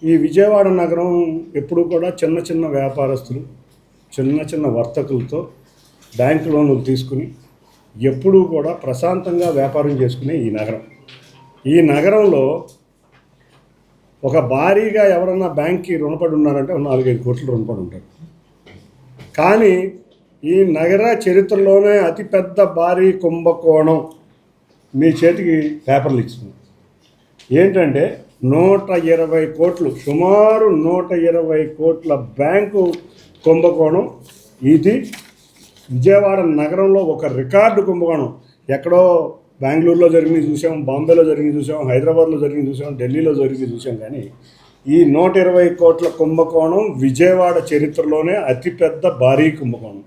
ఈ విజయవాడ నగరం ఎప్పుడూ కూడా చిన్న చిన్న వ్యాపారస్తులు, చిన్న చిన్న వర్తకులతో బ్యాంకు లోన్లు తీసుకుని ఎప్పుడూ కూడా ప్రశాంతంగా వ్యాపారం చేసుకునే ఈ నగరంలో ఒక భారీగా ఎవరన్నా బ్యాంక్కి రుణపడి ఉన్నారంటే 4-5 కోట్లు రుణపడి ఉంటారు. కానీ ఈ నగర చరిత్రలోనే అతిపెద్ద భారీ కుంభకోణం మీ చేతికి పేపర్లు ఇచ్చింది. ఏంటంటే 120 కోట్లు, సుమారు 120 కోట్ల బ్యాంకు కుంభకోణం. ఇది విజయవాడ నగరంలో ఒక రికార్డు కుంభకోణం. ఎక్కడో బెంగళూరులో జరిగింది చూసాం, బాంబేలో జరిగింది చూసాం, హైదరాబాద్లో జరిగింది చూసాం, ఢిల్లీలో జరిగింది చూసాం. కానీ ఈ 120 కోట్ల కుంభకోణం విజయవాడ చరిత్రలోనే అతిపెద్ద భారీ కుంభకోణం.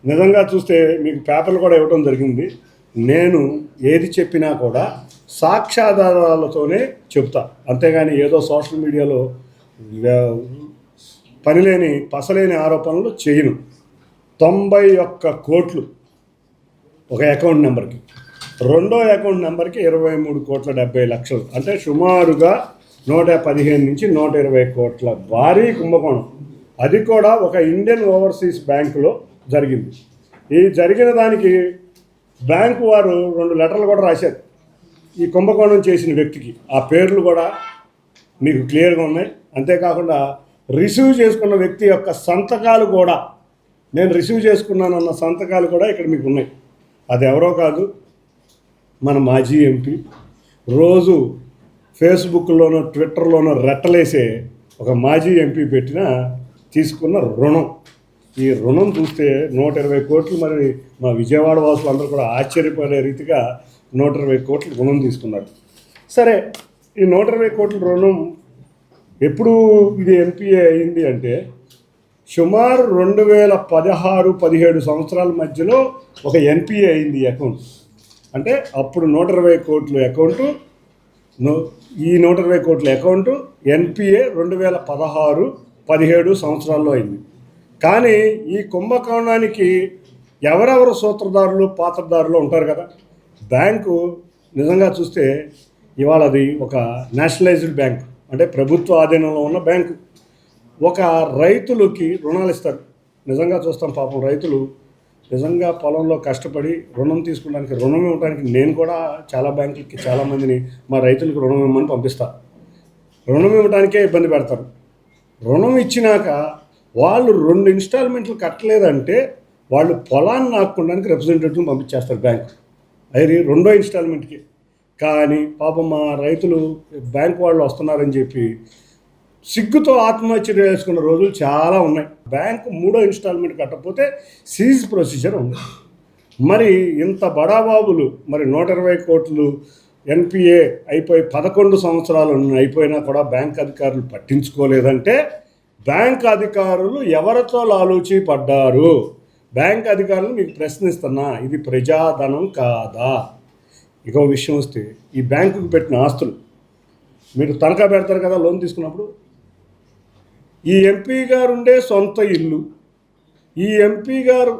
నిజంగా చూస్తే మీకు పేపర్లు కూడా ఇవ్వడం జరిగింది. నేను ఏది చెప్పినా కూడా సాక్ష్యాధారాలతోనే చెప్తా, అంతేగాని ఏదో సోషల్ మీడియాలో పసలేని ఆరోపణలు చేయను. 91 కోట్లు ఒక అకౌంట్ నెంబర్కి, రెండో అకౌంట్ నెంబర్కి 23,70,00,000, అంటే సుమారుగా 115 నుంచి 120 కోట్ల భారీ కుంభకోణం. అది కూడా ఒక ఇండియన్ ఓవర్సీస్ బ్యాంకులో జరిగింది. ఈ జరిగిన దానికి బ్యాంకు వారు 2 లెటర్లు కూడా రాశారు ఈ కుంభకోణం చేసిన వ్యక్తికి. ఆ పేర్లు కూడా మీకు క్లియర్గా ఉన్నాయి. అంతేకాకుండా రిసీవ్ చేసుకున్న వ్యక్తి యొక్క సంతకాలు కూడా, నేను రిసీవ్ చేసుకున్నానన్న సంతకాలు కూడా ఇక్కడ మీకు ఉన్నాయి. అది ఎవరో కాదు, మన మాజీ ఎంపీ, రోజు ఫేస్బుక్లోనో ట్విట్టర్లోనో రెట్టలేసే ఒక మాజీ ఎంపీ తీసుకున్న రుణం. ఈ రుణం చూస్తే 120 కోట్లు. మరి మా విజయవాడ వాసులు అందరూ కూడా ఆశ్చర్యపడే రీతిగా 120 కోట్లు రుణం తీసుకున్నారు. సరే, ఈ 120 కోట్ల రుణం ఎప్పుడు ఇది ఎన్పిఏ అయింది అంటే సుమారు 2016-17 సంవత్సరాల మధ్యలో ఒక ఎన్పిఏ అయింది అకౌంట్. అంటే అప్పుడు 120 కోట్ల అకౌంటు, ఈ 120 కోట్ల అకౌంటు ఎన్పిఏ 2016-17 సంవత్సరాల్లో అయింది. కానీ ఈ కుంభకోణానికి ఎవరెవరు సూత్రధారులు, పాత్రధారులు ఉంటారు కదా. బ్యాంకు నిజంగా చూస్తే ఇవాళ అది ఒక నేషనలైజ్డ్ బ్యాంకు, అంటే ప్రభుత్వ ఆధీనంలో ఉన్న బ్యాంకు. ఒక రైతులకి రుణాలు ఇస్తారు. నిజంగా చూస్తాం, పాపం రైతులు నిజంగా పొలంలో కష్టపడి రుణం తీసుకోవడానికి, రుణం ఇవ్వడానికి నేను కూడా చాలా బ్యాంకులకి చాలామందిని మా రైతులకు రుణం ఇవ్వమని పంపిస్తా. రుణం ఇవ్వడానికే ఇబ్బంది పెడతారు. రుణం ఇచ్చినాక వాళ్ళు 2 ఇన్స్టాల్మెంట్లు కట్టలేదంటే వాళ్ళు పొలాన్ని నాక్కోవడానికి రిప్రజెంటేటివ్ని పంపించేస్తారు బ్యాంకు, అది 2వ ఇన్స్టాల్మెంట్కి. కానీ పాపం మా రైతులు బ్యాంకు వాళ్ళు వస్తున్నారని చెప్పి సిగ్గుతో ఆత్మహత్య చేసుకున్న రోజులు చాలా ఉన్నాయి. బ్యాంకు 3వ ఇన్స్టాల్మెంట్ కట్టకపోతే సీజ్ ప్రొసీజర్ ఉంది. మరి ఇంత బడాబాబులు, మరి 120 కోట్లు ఎన్పిఏ అయిపోయి 11 సంవత్సరాలు అయిపోయినా కూడా బ్యాంక్ అధికారులు పట్టించుకోలేదంటే బ్యాంక్ అధికారులు ఎవరితో లాలూచి పడ్డారు? బ్యాంక్ అధికారులు మీకు ప్రశ్నిస్తున్నా, ఇది ప్రజాధనం కాదా? ఇంకో విషయం వస్తే, ఈ బ్యాంకుకు పెట్టిన ఆస్తులు మీరు తనఖా పెడతారు కదా లోన్ తీసుకున్నప్పుడు. ఈ ఎంపీ గారు ఉండే సొంత ఇల్లు, ఈ ఎంపీ గారు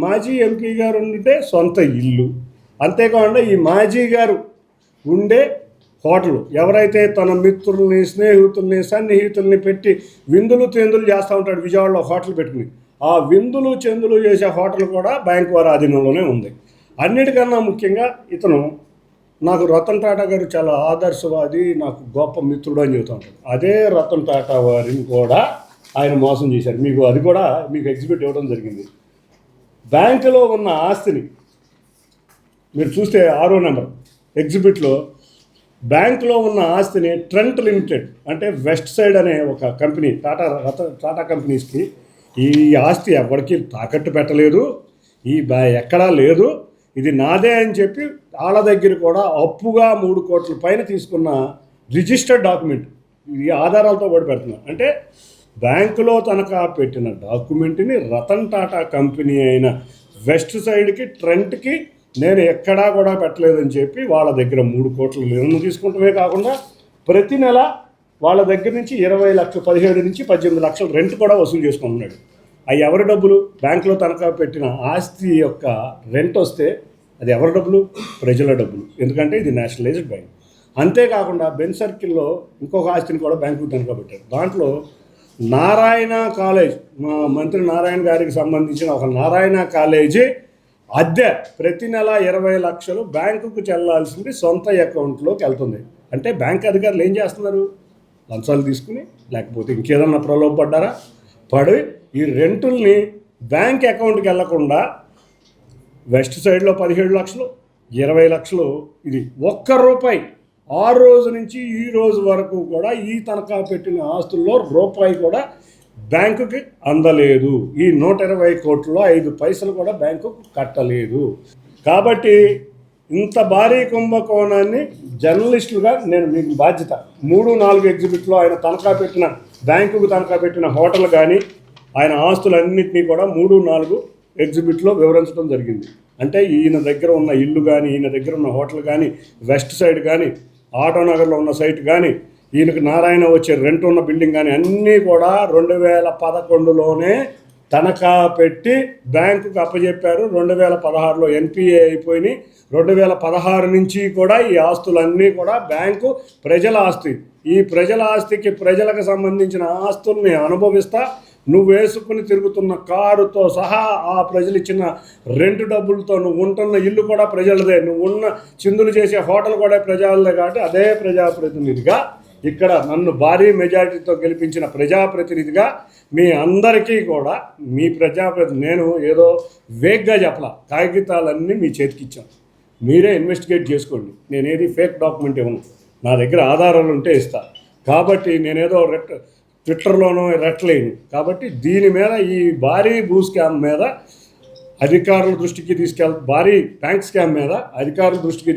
మాజీ ఎంపీ గారు ఉండే సొంత ఇల్లు, అంతేకాకుండా ఈ మాజీ గారు ఉండే హోటలు, ఎవరైతే తన మిత్రుల్ని, స్నేహితుల్ని, సన్నిహితుల్ని పెట్టి విందులు చెందులు చేస్తూ ఉంటాడు విజయవాడలో హోటల్ పెట్టుకుని, ఆ విందులు చెందులు చేసే హోటల్ కూడా బ్యాంకు వారి ఆధీనంలోనే ఉంది. అన్నిటికన్నా ముఖ్యంగా ఇతను నాకు రతన్ టాటా గారు చాలా ఆదర్శవాది, నాకు గొప్ప మిత్రుడు అని చెబుతూ ఉంటాడు. అదే రతన్ టాటా వారిని కూడా ఆయన మోసం చేశారు. అది కూడా మీకు ఎగ్జిబిట్ ఇవ్వడం జరిగింది. బ్యాంకులో ఉన్న ఆస్తిని మీరు చూస్తే 6వ నెంబర్ ఎగ్జిబిట్లో బ్యాంకులో ఉన్న ఆస్తిని ట్రెంట్ లిమిటెడ్, అంటే వెస్ట్ సైడ్ అనే ఒక కంపెనీ, టాటా కంపెనీస్కి ఈ ఆస్తి ఎవరికి తాకట్టు పెట్టలేదు, ఎక్కడా లేదు, ఇది నాదే అని చెప్పి వాళ్ళ దగ్గర కూడా అప్పుగా 3 కోట్ల పైన తీసుకున్న రిజిస్టర్డ్ డాక్యుమెంట్, ఈ ఆధారాలతో కూడా పెడుతున్నారు. అంటే బ్యాంకులో తనఖా పెట్టిన డాక్యుమెంట్ని రతన్ టాటా కంపెనీ అయిన వెస్ట్ సైడ్కి, ట్రెంట్కి నేను ఎక్కడా కూడా పెట్టలేదని చెప్పి వాళ్ళ దగ్గర 3 కోట్ల రుణం తీసుకుంటమే కాకుండా ప్రతి నెల వాళ్ళ దగ్గర నుంచి 20 లక్షలు, 17 నుంచి 18 లక్షలు రెంట్ కూడా వసూలు చేసుకుంటున్నాడు. అవి ఎవరి డబ్బులు? బ్యాంకులో తనఖా పెట్టిన ఆస్తి యొక్క రెంట్ వస్తే అది ఎవరి డబ్బులు? ప్రజల డబ్బులు. ఎందుకంటే ఇది నేషనలైజ్డ్ బ్యాంక్. అంతేకాకుండా బెన్ సర్కిల్లో ఇంకొక ఆస్తిని కూడా బ్యాంకుకు తనఖా పెట్టారు. దాంట్లో నారాయణ కాలేజ్, మా మంత్రి నారాయణ గారికి సంబంధించిన ఒక నారాయణ కాలేజీ అద్దె ప్రతి నెల 20 లక్షలు బ్యాంకుకు చెల్లాల్సింది సొంత అకౌంట్లోకి వెళ్తుంది. అంటే బ్యాంక్ అధికారులు ఏం చేస్తున్నారు? లంచాలు తీసుకుని, లేకపోతే ఇంకేదన్నా ప్రలోభపడ్డారా? పడి ఈ రెంటుల్ని బ్యాంక్ అకౌంట్కి వెళ్లకుండా వెస్ట్ సైడ్లో 17 లక్షలు, 20 లక్షలు, ఇది ఒక్క రూపాయి ఆ రోజు నుంచి ఈ రోజు వరకు కూడా ఈ తనఖా పెట్టిన ఆస్తుల్లో రూపాయి కూడా బ్యాంకుకి అందలేదు. ఈ 120 కోట్లలో 5 పైసలు కూడా బ్యాంకుకు కట్టలేదు. కాబట్టి ఇంత భారీ కుంభకోణాన్ని జర్నలిస్టులుగా నేను మీకు బాధ్యత 3-4 ఎగ్జిబిట్లో ఆయన తనఖా పెట్టిన బ్యాంకుకు తనఖా పెట్టిన హోటల్ కానీ ఆయన ఆస్తులన్నింటినీ కూడా 3-4 ఎగ్జిబిట్లో వివరించడం జరిగింది. అంటే ఈయన దగ్గర ఉన్న ఇల్లు కానీ, ఈయన దగ్గర ఉన్న హోటల్ కానీ, వెస్ట్ సైడ్ కానీ, ఆటోనగర్లో ఉన్న సైట్ కానీ, ఈయనకు నారాయణ వచ్చే రెంట్ ఉన్న బిల్డింగ్ కానీ అన్నీ కూడా 2011లోనే తనఖా పెట్టి బ్యాంకుకు అప్పచెప్పారు. 2016లో ఎన్పిఏ అయిపోయినాయి. 2016 నుంచి కూడా ఈ ఆస్తులన్నీ కూడా బ్యాంకు ప్రజల ఆస్తి. ఈ ప్రజల ఆస్తికి ప్రజలకు సంబంధించిన ఆస్తుల్ని అనుభవిస్తా నువ్వు వేసుకుని తిరుగుతున్న కారుతో సహా ఆ ప్రజలు ఇచ్చిన రెంట్ డబ్బులతో నువ్వు ఉంటున్న ఇల్లు కూడా ప్రజలదే, నువ్వు ఉన్న చిందులు చేసే హోటల్ కూడా ప్రజలదే. కాబట్టి అదే ప్రజాప్రతినిధిగా ఇక్కడ నన్ను భారీ మెజారిటీతో గెలిపించిన ప్రజాప్రతినిధిగా మీ అందరికీ కూడా మీ ప్రజాప్రతినిధి నేను ఏదో వేగ్గా చెప్పలా, కాగితాలన్నీ మీ చేతికి ఇచ్చాను. మీరే ఇన్వెస్టిగేట్ చేసుకోండి. నేనేది ఫేక్ డాక్యుమెంట్ ఇవ్వను, నా దగ్గర ఆధారాలు ఉంటే ఇస్తా. కాబట్టి నేనేదో ట్విట్టర్లోనూ రెట్లేను. కాబట్టి దీని మీద ఈ భారీ భూ స్కామ్ మీద అధికారుల దృష్టికి భారీ బ్యాంక్ స్కామ్ మీద అధికారుల దృష్టికి